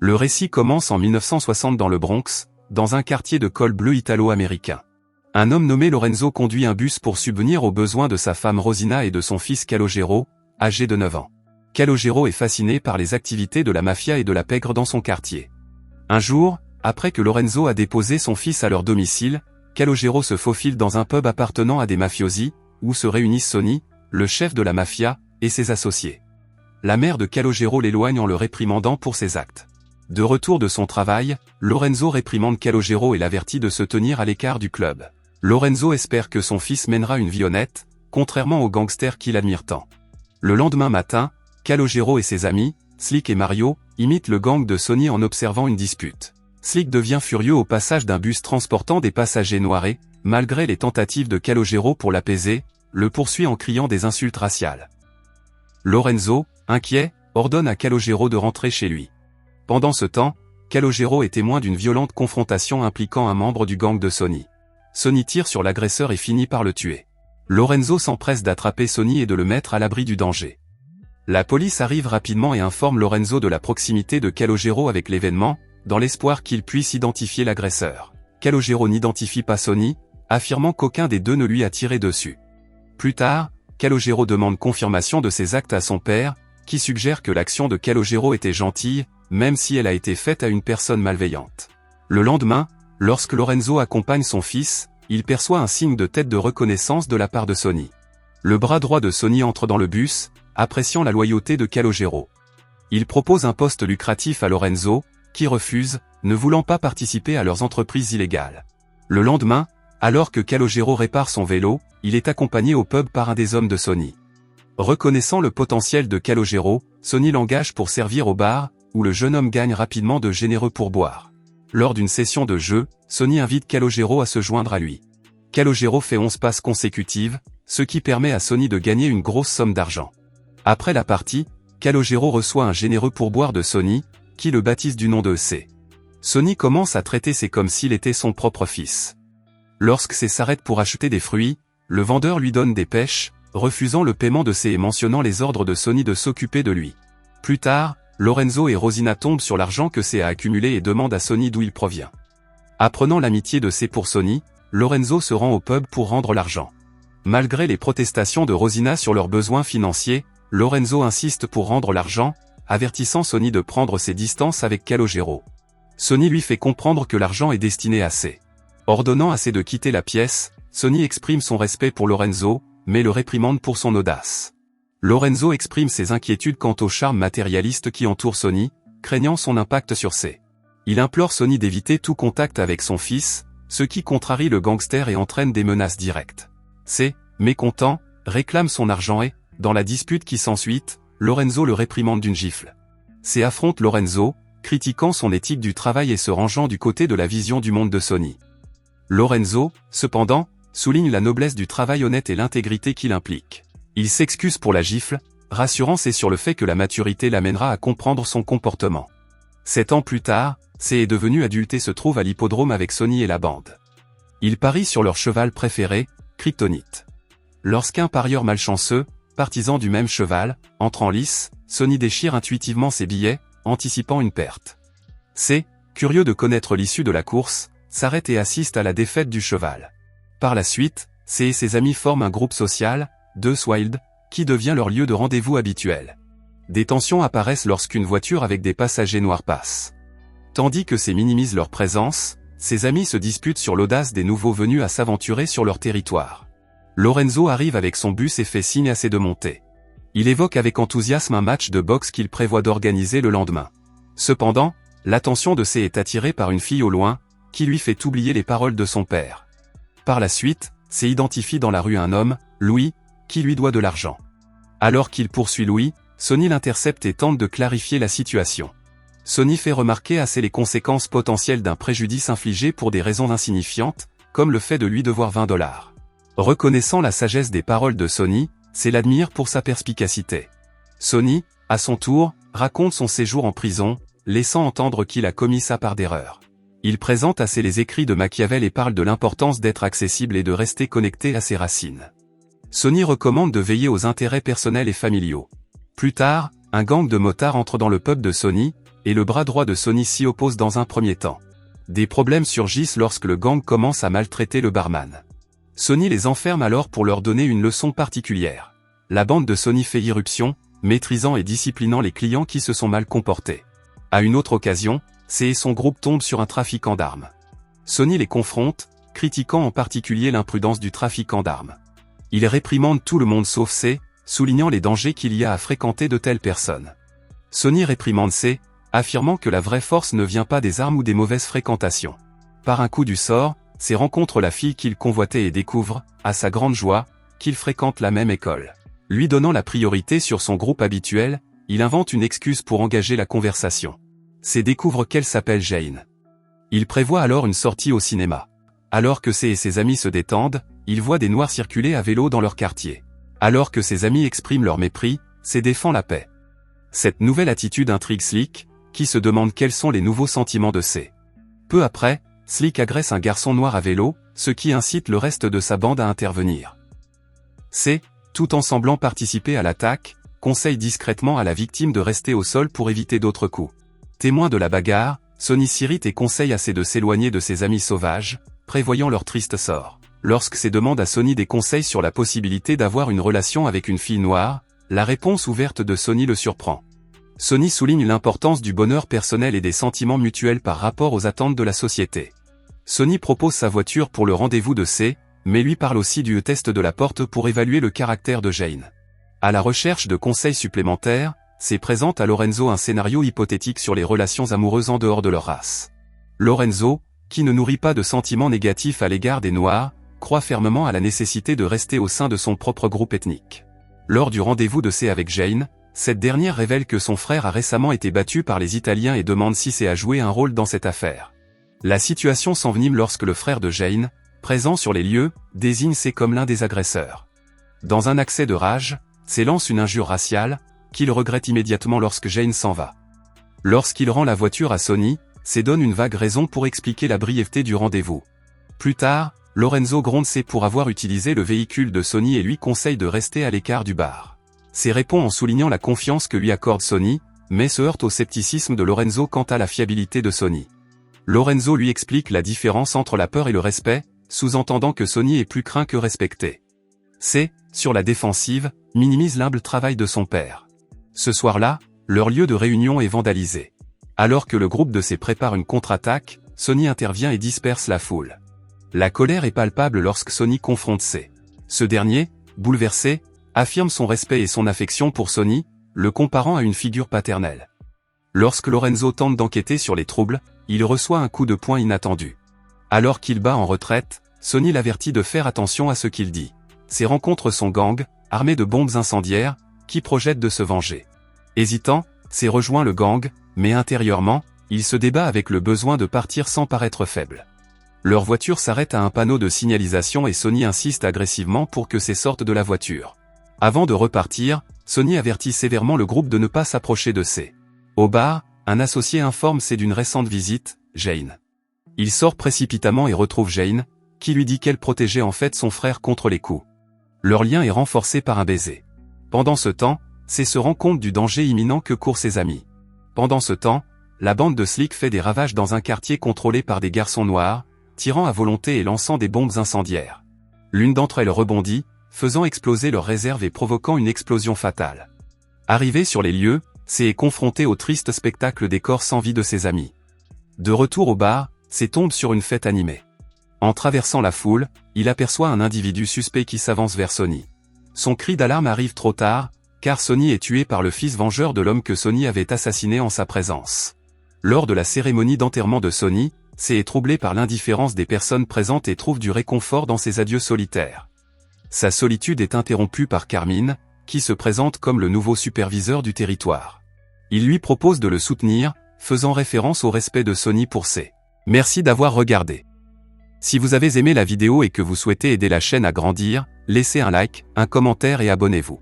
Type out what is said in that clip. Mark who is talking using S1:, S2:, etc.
S1: Le récit commence en 1960 dans le Bronx, dans un quartier de col bleu italo-américain. Un homme nommé Lorenzo conduit un bus pour subvenir aux besoins de sa femme Rosina et de son fils Calogero, âgé de 9 ans. Calogero est fasciné par les activités de la mafia et de la pègre dans son quartier. Un jour, après que Lorenzo a déposé son fils à leur domicile, Calogero se faufile dans un pub appartenant à des mafiosi, où se réunissent Sonny, le chef de la mafia, et ses associés. La mère de Calogero l'éloigne en le réprimandant pour ses actes. De retour de son travail, Lorenzo réprimande Calogero et l'avertit de se tenir à l'écart du club. Lorenzo espère que son fils mènera une vie honnête, contrairement aux gangsters qu'il admire tant. Le lendemain matin, Calogero et ses amis, Slick et Mario, imitent le gang de Sonny en observant une dispute. Slick devient furieux au passage d'un bus transportant des passagers noirs et, malgré les tentatives de Calogero pour l'apaiser, le poursuit en criant des insultes raciales. Lorenzo, inquiet, ordonne à Calogero de rentrer chez lui. Pendant ce temps, Calogero est témoin d'une violente confrontation impliquant un membre du gang de Sonny. Sonny tire sur l'agresseur et finit par le tuer. Lorenzo s'empresse d'attraper Sonny et de le mettre à l'abri du danger. La police arrive rapidement et informe Lorenzo de la proximité de Calogero avec l'événement, dans l'espoir qu'il puisse identifier l'agresseur. Calogero n'identifie pas Sonny, affirmant qu'aucun des deux ne lui a tiré dessus. Plus tard, Calogero demande confirmation de ses actes à son père, qui suggère que l'action de Calogero était gentille, même si elle a été faite à une personne malveillante. Le lendemain, lorsque Lorenzo accompagne son fils, il perçoit un signe de tête de reconnaissance de la part de Sonny. Le bras droit de Sonny entre dans le bus, appréciant la loyauté de Calogero. Il propose un poste lucratif à Lorenzo, qui refuse, ne voulant pas participer à leurs entreprises illégales. Le lendemain, alors que Calogero répare son vélo, il est accompagné au pub par un des hommes de Sonny. Reconnaissant le potentiel de Calogero, Sonny l'engage pour servir au bar, où le jeune homme gagne rapidement de généreux pourboires. Lors d'une session de jeu, Sonny invite Calogero à se joindre à lui. Calogero fait 11 passes consécutives, ce qui permet à Sonny de gagner une grosse somme d'argent. Après la partie, Calogero reçoit un généreux pourboire de Sonny, qui le baptise du nom de C. Sonny commence à traiter C comme s'il était son propre fils. Lorsque C s'arrête pour acheter des fruits, le vendeur lui donne des pêches, refusant le paiement de C et mentionnant les ordres de Sonny de s'occuper de lui. Plus tard, Lorenzo et Rosina tombent sur l'argent que C a accumulé et demandent à Sonny d'où il provient. Apprenant l'amitié de C pour Sonny, Lorenzo se rend au pub pour rendre l'argent. Malgré les protestations de Rosina sur leurs besoins financiers, Lorenzo insiste pour rendre l'argent, avertissant Sonny de prendre ses distances avec Calogero. Sonny lui fait comprendre que l'argent est destiné à C. Ordonnant à C de quitter la pièce, Sonny exprime son respect pour Lorenzo, mais le réprimande pour son audace. Lorenzo exprime ses inquiétudes quant au charme matérialiste qui entoure Sonny, craignant son impact sur C. Il implore Sonny d'éviter tout contact avec son fils, ce qui contrarie le gangster et entraîne des menaces directes. C, mécontent, réclame son argent et, dans la dispute qui s'ensuit, Lorenzo le réprimande d'une gifle. C affronte Lorenzo, critiquant son éthique du travail et se rangeant du côté de la vision du monde de Sonny. Lorenzo, cependant, souligne la noblesse du travail honnête et l'intégrité qu'il implique. Il s'excuse pour la gifle, rassurant C sur le fait que la maturité l'amènera à comprendre son comportement. 7 ans plus tard, C est devenu adulte et se trouve à l'hippodrome avec Sonny et la bande. Ils parient sur leur cheval préféré, Kryptonite. Lorsqu'un parieur malchanceux, partisan du même cheval, entre en lice, Sonny déchire intuitivement ses billets, anticipant une perte. C, curieux de connaître l'issue de la course, s'arrête et assiste à la défaite du cheval. Par la suite, C et ses amis forment un groupe social, Deux Wild, qui devient leur lieu de rendez-vous habituel. Des tensions apparaissent lorsqu'une voiture avec des passagers noirs passe. Tandis que C minimise leur présence, ses amis se disputent sur l'audace des nouveaux venus à s'aventurer sur leur territoire. Lorenzo arrive avec son bus et fait signe à C de monter. Il évoque avec enthousiasme un match de boxe qu'il prévoit d'organiser le lendemain. Cependant, l'attention de C est attirée par une fille au loin, qui lui fait oublier les paroles de son père. Par la suite, C identifie dans la rue un homme, Louis, qui lui doit de l'argent. Alors qu'il poursuit Louis, Sonny l'intercepte et tente de clarifier la situation. Sonny fait remarquer à C les conséquences potentielles d'un préjudice infligé pour des raisons insignifiantes, comme le fait de lui devoir $20. Reconnaissant la sagesse des paroles de Sonny, C l'admire pour sa perspicacité. Sonny, à son tour, raconte son séjour en prison, laissant entendre qu'il a commis ça par d'erreur. Il présente à C les écrits de Machiavel et parle de l'importance d'être accessible et de rester connecté à ses racines. Sonny recommande de veiller aux intérêts personnels et familiaux. Plus tard, un gang de motards entre dans le pub de Sonny, et le bras droit de Sonny s'y oppose dans un premier temps. Des problèmes surgissent lorsque le gang commence à maltraiter le barman. Sonny les enferme alors pour leur donner une leçon particulière. La bande de Sonny fait irruption, maîtrisant et disciplinant les clients qui se sont mal comportés. À une autre occasion, C et son groupe tombent sur un trafiquant d'armes. Sonny les confronte, critiquant en particulier l'imprudence du trafiquant d'armes. Il réprimande tout le monde sauf C, soulignant les dangers qu'il y a à fréquenter de telles personnes. Sonny réprimande C, affirmant que la vraie force ne vient pas des armes ou des mauvaises fréquentations. Par un coup du sort, C rencontre la fille qu'il convoitait et découvre, à sa grande joie, qu'il fréquente la même école. Lui donnant la priorité sur son groupe habituel, il invente une excuse pour engager la conversation. C découvre qu'elle s'appelle Jane. Il prévoit alors une sortie au cinéma. Alors que C et ses amis se détendent, il voit des noirs circuler à vélo dans leur quartier. Alors que ses amis expriment leur mépris, C défend la paix. Cette nouvelle attitude intrigue Slick, qui se demande quels sont les nouveaux sentiments de C. Peu après, Slick agresse un garçon noir à vélo, ce qui incite le reste de sa bande à intervenir. C, tout en semblant participer à l'attaque, conseille discrètement à la victime de rester au sol pour éviter d'autres coups. Témoin de la bagarre, Sonny s'irrite et conseille à C de s'éloigner de ses amis sauvages, prévoyant leur triste sort. Lorsque C demande à Sonny des conseils sur la possibilité d'avoir une relation avec une fille noire, la réponse ouverte de Sonny le surprend. Sonny souligne l'importance du bonheur personnel et des sentiments mutuels par rapport aux attentes de la société. Sonny propose sa voiture pour le rendez-vous de C, mais lui parle aussi du test de la porte pour évaluer le caractère de Jane. À la recherche de conseils supplémentaires, C présente à Lorenzo un scénario hypothétique sur les relations amoureuses en dehors de leur race. Lorenzo, qui ne nourrit pas de sentiments négatifs à l'égard des Noirs, croit fermement à la nécessité de rester au sein de son propre groupe ethnique. Lors du rendez-vous de C avec Jane, cette dernière révèle que son frère a récemment été battu par les Italiens et demande si C a joué un rôle dans cette affaire. La situation s'envenime lorsque le frère de Jane, présent sur les lieux, désigne C comme l'un des agresseurs. Dans un accès de rage, C lance une injure raciale, qu'il regrette immédiatement lorsque Jane s'en va. Lorsqu'il rend la voiture à Sonny, C donne une vague raison pour expliquer la brièveté du rendez-vous. Plus tard, Lorenzo gronde C pour avoir utilisé le véhicule de Sonny et lui conseille de rester à l'écart du bar. C répond en soulignant la confiance que lui accorde Sonny, mais se heurte au scepticisme de Lorenzo quant à la fiabilité de Sonny. Lorenzo lui explique la différence entre la peur et le respect, sous-entendant que Sonny est plus craint que respecté. C, sur la défensive, minimise l'humble travail de son père. Ce soir-là, leur lieu de réunion est vandalisé. Alors que le groupe de C prépare une contre-attaque, Sonny intervient et disperse la foule. La colère est palpable lorsque Sonny confronte C. Ce dernier, bouleversé, affirme son respect et son affection pour Sonny, le comparant à une figure paternelle. Lorsque Lorenzo tente d'enquêter sur les troubles, il reçoit un coup de poing inattendu. Alors qu'il bat en retraite, Sonny l'avertit de faire attention à ce qu'il dit. C rencontre son gang, armé de bombes incendiaires, qui projette de se venger. Hésitant, C rejoint le gang, mais intérieurement, il se débat avec le besoin de partir sans paraître faible. Leur voiture s'arrête à un panneau de signalisation et Sonny insiste agressivement pour que C sorte de la voiture. Avant de repartir, Sonny avertit sévèrement le groupe de ne pas s'approcher de C. Au bar, un associé informe C d'une récente visite, Jane. Il sort précipitamment et retrouve Jane, qui lui dit qu'elle protégeait en fait son frère contre les coups. Leur lien est renforcé par un baiser. Pendant ce temps, C se rend compte du danger imminent que courent ses amis. Pendant ce temps, la bande de Slick fait des ravages dans un quartier contrôlé par des garçons noirs, tirant à volonté et lançant des bombes incendiaires. L'une d'entre elles rebondit, faisant exploser leur réserve et provoquant une explosion fatale. Arrivé sur les lieux, C est confronté au triste spectacle des corps sans vie de ses amis. De retour au bar, C tombe sur une fête animée. En traversant la foule, il aperçoit un individu suspect qui s'avance vers Sonny. Son cri d'alarme arrive trop tard, car Sonny est tué par le fils vengeur de l'homme que Sonny avait assassiné en sa présence. Lors de la cérémonie d'enterrement de Sonny, C est troublé par l'indifférence des personnes présentes et trouve du réconfort dans ses adieux solitaires. Sa solitude est interrompue par Carmine, qui se présente comme le nouveau superviseur du territoire. Il lui propose de le soutenir, faisant référence au respect de Sonny pour C. Merci d'avoir regardé. Si vous avez aimé la vidéo et que vous souhaitez aider la chaîne à grandir, laissez un like, un commentaire et abonnez-vous.